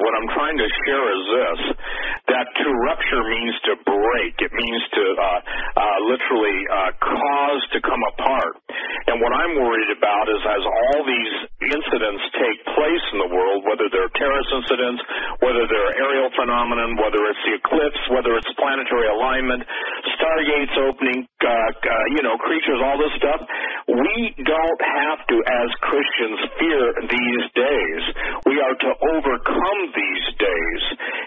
what I'm trying to share is this, that to rupture means to break. It means to literally cause to come apart. And what I'm worried about is as all these incidents take place in the world, whether they're terrorist incidents, whether they're aerial phenomenon, whether it's the eclipse, whether it's planetary alignment, stargates opening, creatures, all this stuff, we don't have to, as Christians, fear these days. We are to overcome these days.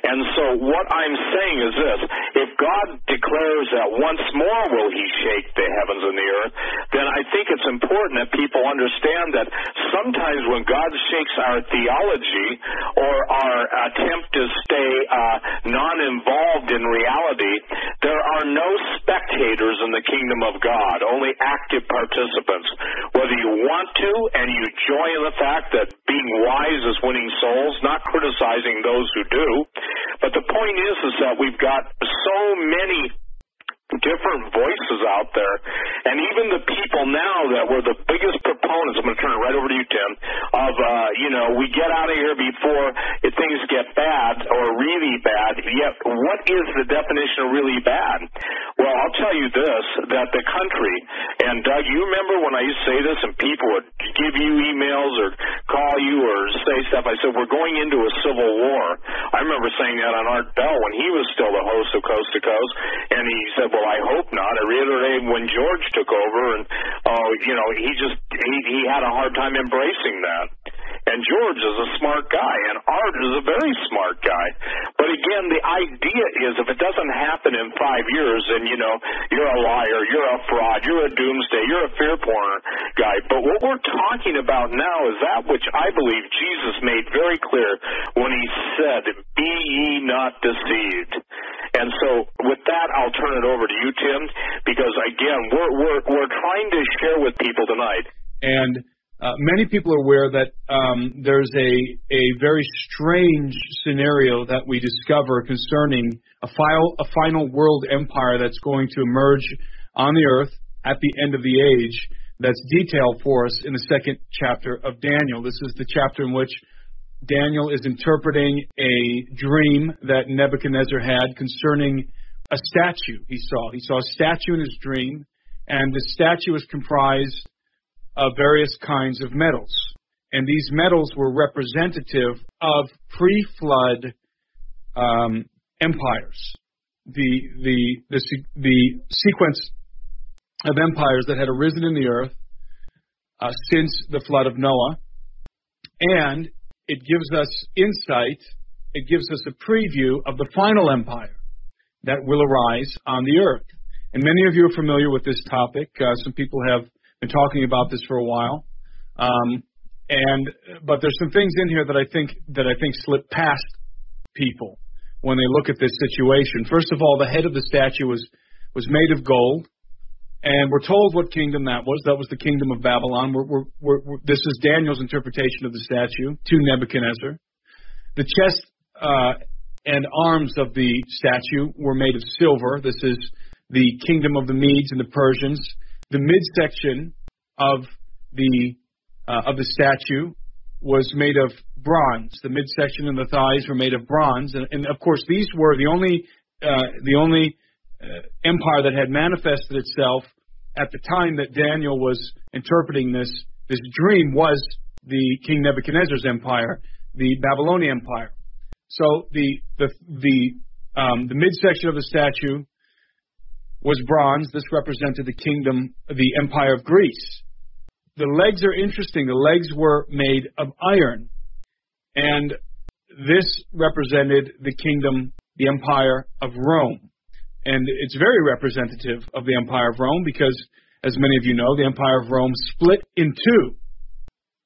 And so what I'm saying is this, if God declares that once more will he shake the heavens and the earth, then I think it's important that people understand that sometimes when God shakes our theology or our attempt to stay non-involved in reality, there are no spectators in the kingdom of God, only active participants. Whether you want to and you joy in the fact that being wise is winning souls, not criticizing those who do, but the point is that we've got so many different voices out there, and even the people now that were the biggest proponents, I'm going to turn it right over to you, Tim, of, we get out of here before things get bad or really bad, yet what is the definition of really bad? Well, I'll tell you this, that the country, and Doug, you remember when I used to say this and people would give you emails or call you or say stuff, I said, we're going into a civil war. I remember saying that on Art Bell when he was still the host of Coast to Coast, and he said, well, I hope not. I reiterated when George took over, and he had a hard time embracing that. And George is a smart guy, and Art is a very smart guy. But again, the idea is if it doesn't happen in 5 years, then you're a liar, you're a fraud, you're a doomsday, you're a fear porn guy. But what we're talking about now is that which I believe Jesus made very clear when he said, "Be ye not deceived." And so with that, I'll turn it over to you, Tim, because again, we're trying to share with people tonight. And many people are aware that there's a very strange scenario that we discover concerning a final world empire that's going to emerge on the earth at the end of the age that's detailed for us in the second chapter of Daniel. This is the chapter in which Daniel is interpreting a dream that Nebuchadnezzar had concerning a statue he saw. He saw a statue in his dream, and the statue was comprised of various kinds of metals. And these metals were representative of pre-flood empires. The sequence of empires that had arisen in the earth since the flood of Noah. And it gives us insight, it gives us a preview of the final empire that will arise on the earth. And many of you are familiar with this topic. Some people have been talking about this for a while, but there's some things in here that I think slip past people when they look at this situation. First of all, the head of the statue was made of gold, and we're told what kingdom that was. That was the kingdom of Babylon. This is Daniel's interpretation of the statue to Nebuchadnezzar. The chest and arms of the statue were made of silver. This is the kingdom of the Medes and the Persians. The midsection of the statue was made of bronze. The midsection and the thighs were made of bronze, and of course these were the only empire that had manifested itself at the time that Daniel was interpreting this dream was the King Nebuchadnezzar's empire, the Babylonian Empire. So the midsection of the statue was bronze. This represented the kingdom, the empire of Greece. The legs are interesting. The legs were made of iron. And this represented the kingdom, the empire of Rome. And it's very representative of the empire of Rome because, as many of you know, the empire of Rome split in two,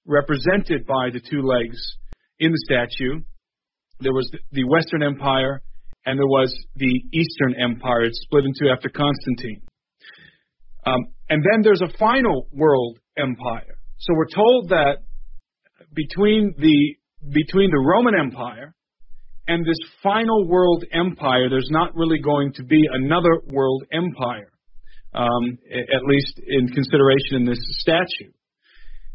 represented by the two legs in the statue. There was the Western Empire and there was the Eastern Empire. It split in two after Constantine. And then there's a final world empire. So we're told that between the Roman Empire and this final world empire, there's not really going to be another world empire, at least in consideration in this statue.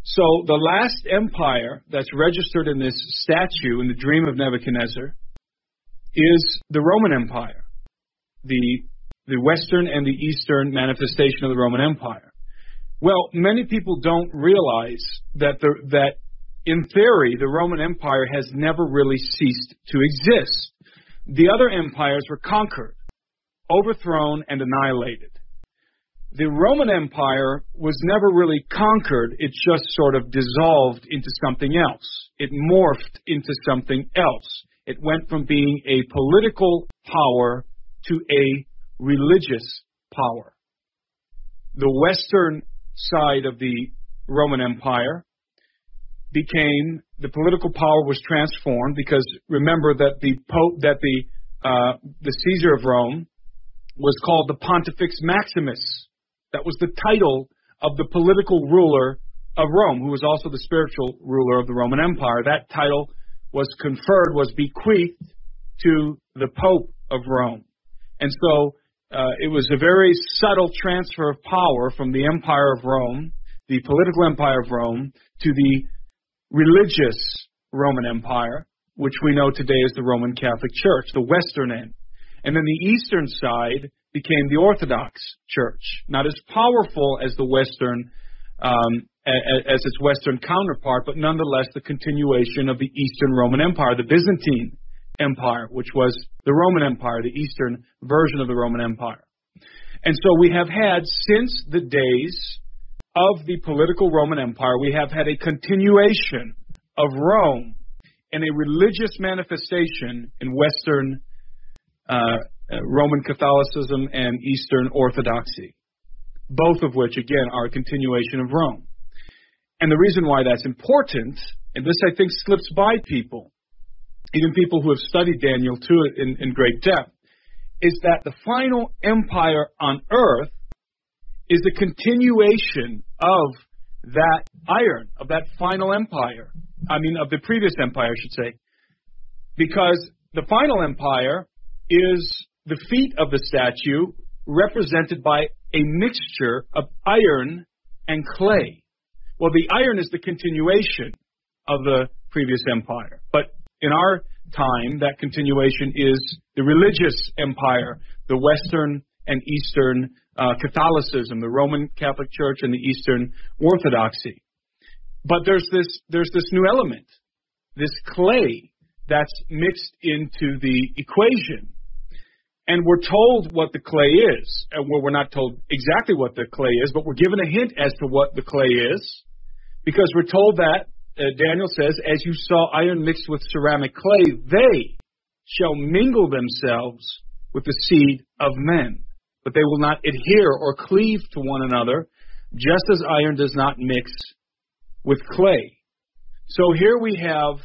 So the last empire that's registered in this statue in the dream of Nebuchadnezzar is the Roman Empire, the Western and the Eastern manifestation of the Roman Empire. Well, many people don't realize that in theory, the Roman Empire has never really ceased to exist. The other empires were conquered, overthrown, and annihilated. The Roman Empire was never really conquered. It just sort of dissolved into something else. It morphed into something else. It went from being a political power to a religious power. The western side of the Roman Empire became, the political power was transformed, because remember that the Pope, that the Caesar of Rome was called the Pontifex Maximus. That was the title of the political ruler of Rome, who was also the spiritual ruler of the Roman Empire. That title was conferred, was bequeathed to the Pope of Rome. And so it was a very subtle transfer of power from the Empire of Rome, the political empire of Rome, to the religious Roman Empire, which we know today as the Roman Catholic Church, the western end. And then the eastern side became the Orthodox Church, not as powerful as the Western, as its Western counterpart, but nonetheless the continuation of the Eastern Roman Empire, the Byzantine Empire, which was the Roman Empire, the Eastern version of the Roman Empire. And so we have had, since the days of the political Roman Empire, we have had a continuation of Rome and a religious manifestation in Western Roman Catholicism and Eastern Orthodoxy, both of which, again, are a continuation of Rome. And the reason why that's important, and this I think slips by people, even people who have studied Daniel 2 in great depth, is that the final empire on earth is the continuation of that iron, of that final empire. I mean, of the previous empire, I should say. Because the final empire is the feet of the statue represented by a mixture of iron and clay. Well, the iron is the continuation of the previous empire. But in our time, that continuation is the religious empire, the Western and Eastern Catholicism, the Roman Catholic Church and the Eastern Orthodoxy. But there's this new element, this clay that's mixed into the equation. And we're told what the clay is. Well, we're not told exactly what the clay is, but we're given a hint as to what the clay is, because we're told that, Daniel says, as you saw iron mixed with ceramic clay, they shall mingle themselves with the seed of men, but they will not adhere or cleave to one another, just as iron does not mix with clay. So here we have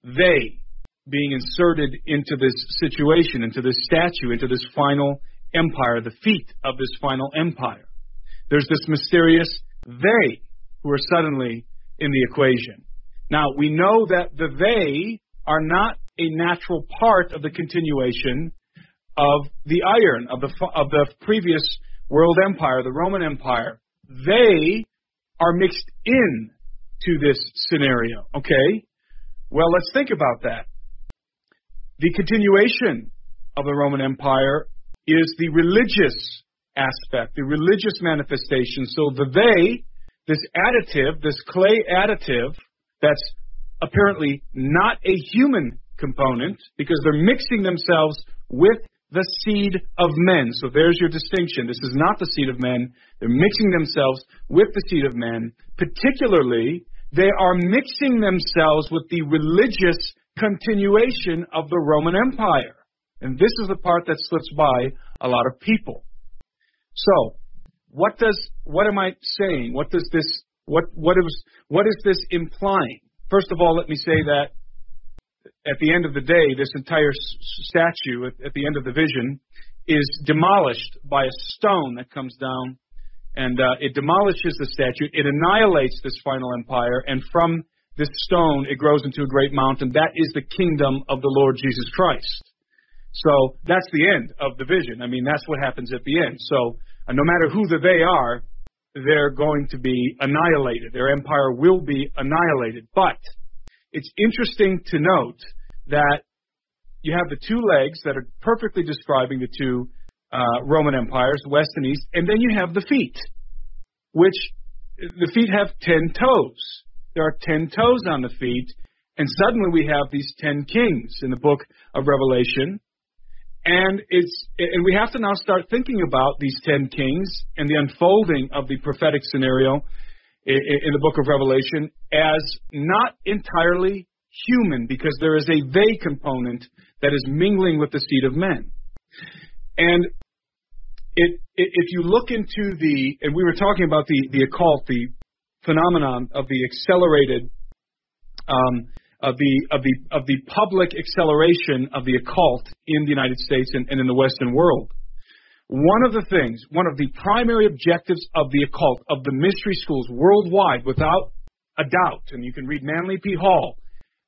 they being inserted into this situation, into this statue, into this final empire, the feet of this final empire. There's this mysterious they who are suddenly in the equation. Now, we know that the they are not a natural part of the continuation of the iron, of the previous world empire, the Roman Empire. They are mixed in to this scenario, okay? Well, let's think about that. The continuation of the Roman Empire is the religious aspect, the religious manifestation. So the they, this additive, this clay additive, that's apparently not a human component, because they're mixing themselves with the seed of men. So there's your distinction. This is not the seed of men. They're mixing themselves with the seed of men. Particularly, they are mixing themselves with the religious continuation of the Roman Empire. And this is the part that slips by a lot of people. So, what am I saying? What is this implying? First of all, let me say that at the end of the day, this entire statue, at the end of the vision, is demolished by a stone that comes down, and it demolishes the statue. It annihilates this final empire, and from this stone, it grows into a great mountain. That is the kingdom of the Lord Jesus Christ. So that's the end of the vision. I mean, that's what happens at the end. So no matter who the they are, they're going to be annihilated. Their empire will be annihilated. But it's interesting to note that you have the two legs that are perfectly describing the two Roman empires, west and east, and then you have the feet, which the feet have 10 toes. There are 10 toes on the feet, and suddenly we have these 10 kings in the book of Revelation, and we have to now start thinking about these 10 kings and the unfolding of the prophetic scenario in the book of Revelation as not entirely human, because there is a they component that is mingling with the seed of men. And if you look into and we were talking about the occult, the phenomenon of the accelerated, of the public acceleration of the occult in the United States and in the Western world. One of the primary objectives of the occult, of the mystery schools worldwide, without a doubt, and you can read Manly P. Hall.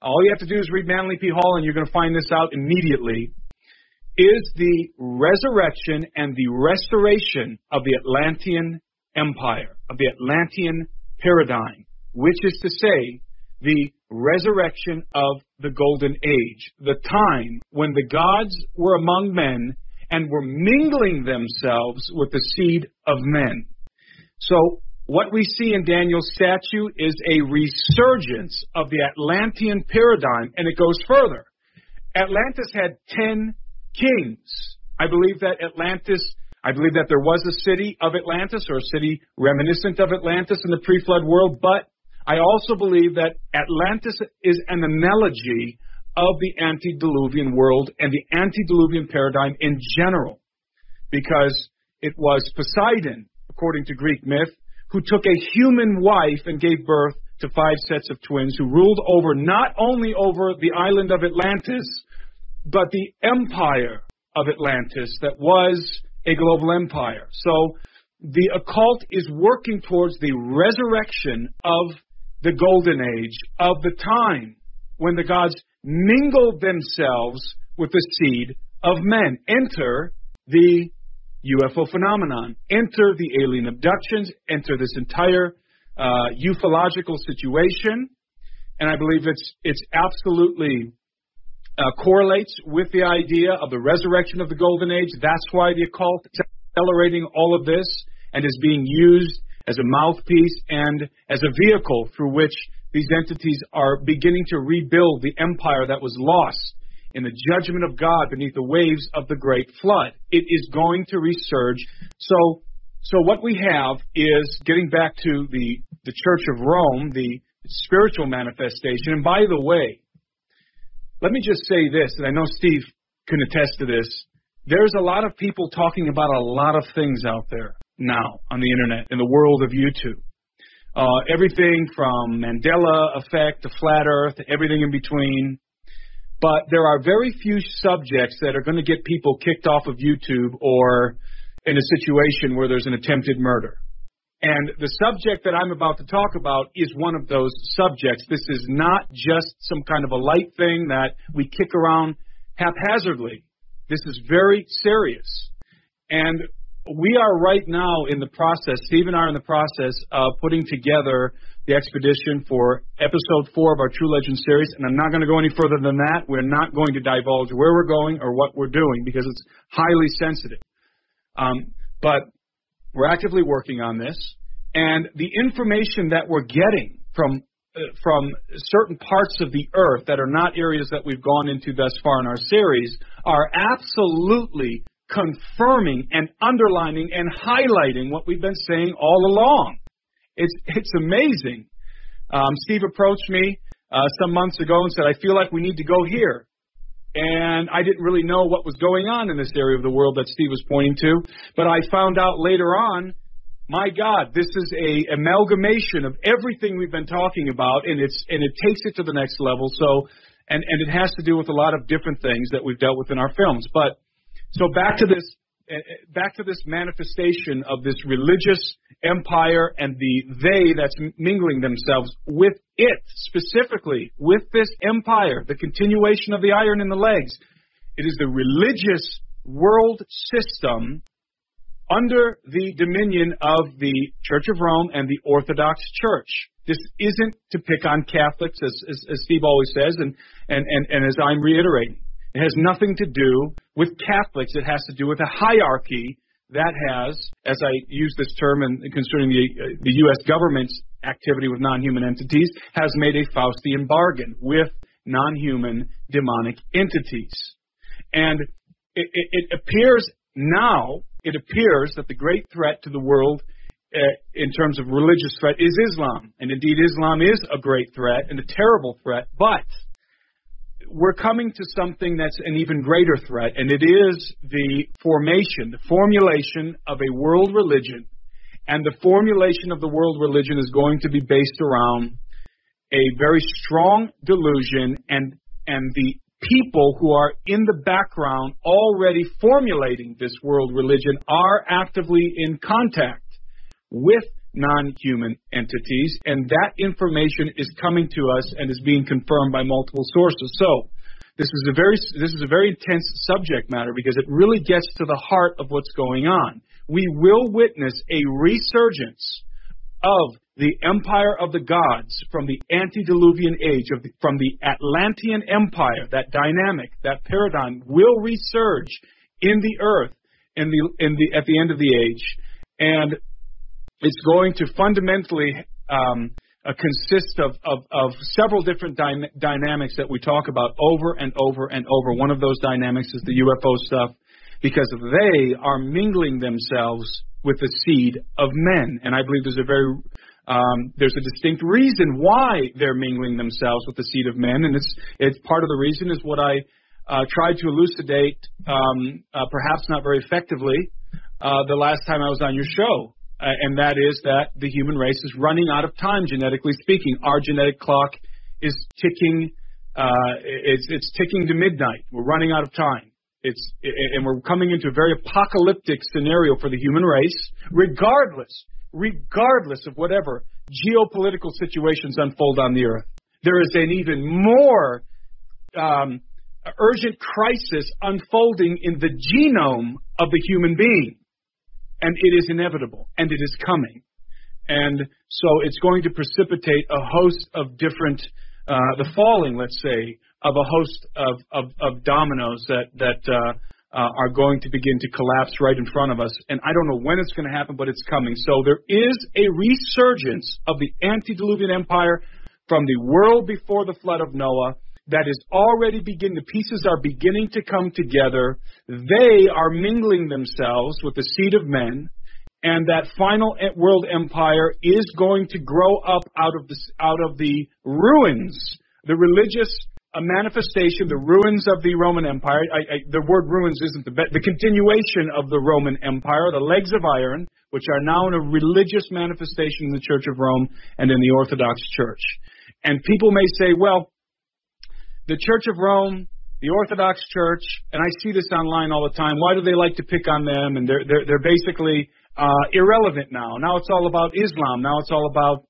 All you have to do is read Manly P. Hall, and you're going to find this out immediately, is the resurrection and the restoration of the Atlantean Empire, of the Atlantean paradigm, which is to say, the resurrection of the Golden Age, the time when the gods were among men and were mingling themselves with the seed of men. So what we see in Daniel's statue is a resurgence of the Atlantean paradigm, and it goes further. Atlantis had 10 kings. I believe that there was a city of Atlantis, or a city reminiscent of Atlantis in the pre-flood world, but I also believe that Atlantis is an analogy of the antediluvian world and the antediluvian paradigm in general, because it was Poseidon, according to Greek myth, who took a human wife and gave birth to 5 sets of twins, who ruled over not only over the island of Atlantis, but the empire of Atlantis that was a global empire. So the occult is working towards the resurrection of the Golden Age, of the time when the gods mingled themselves with the seed of men. Enter the UFO phenomenon, enter the alien abductions, enter this entire ufological situation, and I believe it's absolutely correlates with the idea of the resurrection of the Golden Age. That's why the occult is accelerating all of this and is being used as a mouthpiece and as a vehicle through which these entities are beginning to rebuild the empire that was lost in the judgment of God beneath the waves of the great flood. It is going to resurge. So what we have is, getting back to the Church of Rome, the spiritual manifestation. And by the way, let me just say this, and I know Steve can attest to this. There's a lot of people talking about a lot of things out there now on the internet, in the world of YouTube. Everything from Mandela effect to flat earth, to everything in between. But there are very few subjects that are going to get people kicked off of YouTube or in a situation where there's an attempted murder. And the subject that I'm about to talk about is one of those subjects. This is not just some kind of a light thing that we kick around haphazardly. This is very serious. And we are right now in the process, Steve and I are in the process of putting together the expedition for episode 4 of our True Legend series, and I'm not going to go any further than that. We're not going to divulge where we're going or what we're doing because it's highly sensitive. But we're actively working on this, and the information that we're getting from certain parts of the earth that are not areas that we've gone into thus far in our series are absolutely confirming and underlining and highlighting what we've been saying all along. It's amazing. Steve approached me some months ago and said, I feel like we need to go here. And I didn't really know what was going on in this area of the world that Steve was pointing to. But I found out later on, my God, this is a amalgamation of everything we've been talking about, and it takes it to the next level. So, and it has to do with a lot of different things that we've dealt with in our films. But so back to this manifestation of this religious empire and they that's mingling themselves with it, specifically with this empire, the continuation of the iron in the legs. It is the religious world system under the dominion of the Church of Rome and the Orthodox Church. This isn't to pick on Catholics, as Steve always says, and as I'm reiterating. It has nothing to do with Catholics. It has to do with a hierarchy that has, as I use this term concerning the U.S. government's activity with non-human entities, has made a Faustian bargain with non-human demonic entities. And it appears that the great threat to the world in terms of religious threat is Islam. And indeed, Islam is a great threat and a terrible threat, but we're coming to something that's an even greater threat, and it is the formulation of a world religion. And the formulation of the world religion is going to be based around a very strong delusion, and the people who are in the background already formulating this world religion are actively in contact with non-human entities, and that information is coming to us and is being confirmed by multiple sources. So this is a very intense subject matter because it really gets to the heart of what's going on. We will witness a resurgence of the empire of the gods from the antediluvian age, from the Atlantean empire. That dynamic, that paradigm will resurge in the earth at the end of the age, and it's going to fundamentally consist of several different dynamics that we talk about over and over and over. One of those dynamics is the UFO stuff, because they are mingling themselves with the seed of men, and I believe there's a distinct reason why they're mingling themselves with the seed of men, and it's part of the reason is what I tried to elucidate, perhaps not very effectively, the last time I was on your show. And that is that the human race is running out of time, genetically speaking. Our genetic clock is ticking. It's ticking to midnight. We're running out of time. And we're coming into a very apocalyptic scenario for the human race, regardless of whatever geopolitical situations unfold on the earth. There is an even more urgent crisis unfolding in the genome of the human being. And it is inevitable, and it is coming. And so it's going to precipitate a host of different, the falling, let's say, of a host of dominoes that are going to begin to collapse right in front of us. And I don't know when it's going to happen, but it's coming. So there is a resurgence of the antediluvian empire from the world before the flood of Noah that is already beginning. The pieces are beginning to come together. They are mingling themselves with the seed of men, and that final world empire is going to grow up out of the ruins, the religious manifestation, the ruins of the Roman Empire. The word ruins isn't the continuation of the Roman Empire, the legs of iron, which are now in a religious manifestation in the Church of Rome and in the Orthodox Church. And people may say, well, the Church of Rome, the Orthodox Church, and I see this online all the time. Why do they like to pick on them? And they're basically irrelevant now. Now it's all about Islam. Now it's all about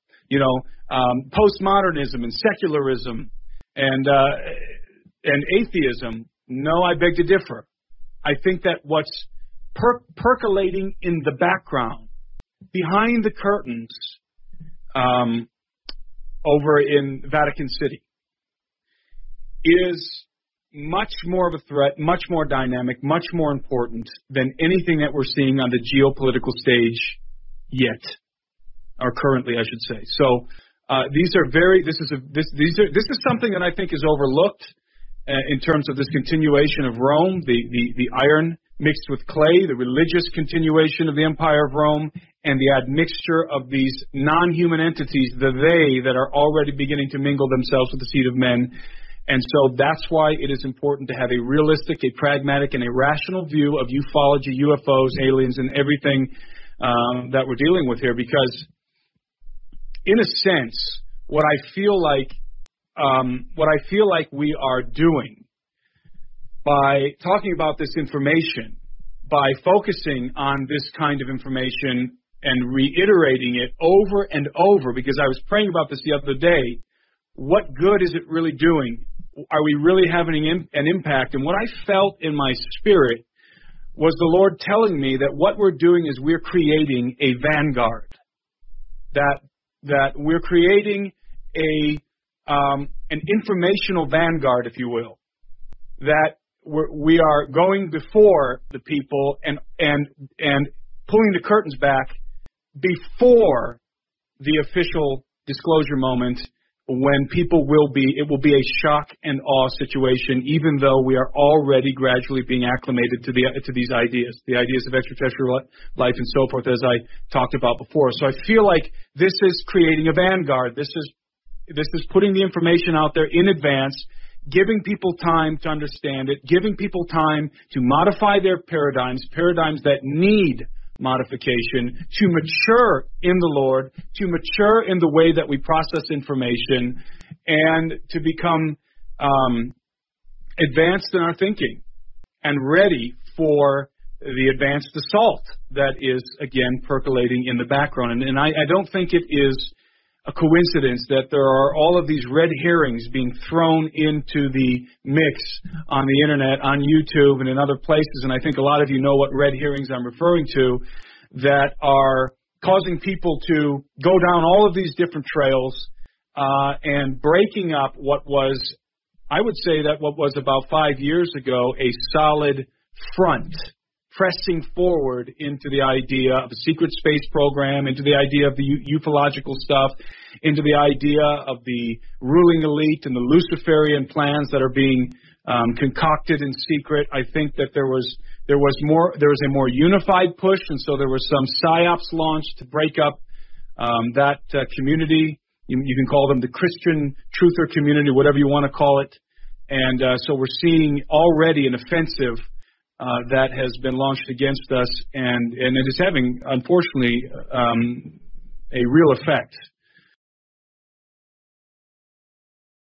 postmodernism and secularism and atheism. No, I beg to differ. I think that what's percolating in the background, behind the curtains, over in Vatican City, is much more of a threat, much more dynamic, much more important than anything that we're seeing on the geopolitical stage yet, or currently, I should say. So this is something that I think is overlooked in terms of this continuation of Rome, the iron mixed with clay, the religious continuation of the Empire of Rome, and the admixture of these non-human entities, that are already beginning to mingle themselves with the seed of men. And so that's why it is important to have a realistic, a pragmatic, and a rational view of ufology, UFOs, aliens, and everything that we're dealing with here. Because, in a sense, what I feel like we are doing by talking about this information, by focusing on this kind of information and reiterating it over and over, because I was praying about this the other day, what good is it really doing? Are we really having an impact? And what I felt in my spirit was the Lord telling me that what we're doing is we're creating a vanguard, that we're creating an informational vanguard, if you will, that we are going before the people and pulling the curtains back before the official disclosure moment, when people it will be a shock and awe situation, even though we are already gradually being acclimated to these ideas, the ideas of extraterrestrial life and so forth, as I talked about before. So I feel like this is creating a vanguard. This is putting the information out there in advance, giving people time to understand it, giving people time to modify their paradigms that need modification, to mature in the Lord, to mature in the way that we process information, and to become advanced in our thinking and ready for the advanced assault that is, again, percolating in the background. And I don't think it is a coincidence that there are all of these red herrings being thrown into the mix on the internet, on YouTube, and in other places. And I think a lot of you know what red herrings I'm referring to, that are causing people to go down all of these different trails and breaking up what was, I would say that what was about 5 years ago, a solid front, pressing forward into the idea of a secret space program, into the idea of the ufological stuff, into the idea of the ruling elite and the Luciferian plans that are being concocted in secret. I think that there was a more unified push, and so there was some psyops launched to break up that community. You can call them the Christian truther community, whatever you want to call it. And so we're seeing already an offensive that has been launched against us, and it is having, unfortunately, a real effect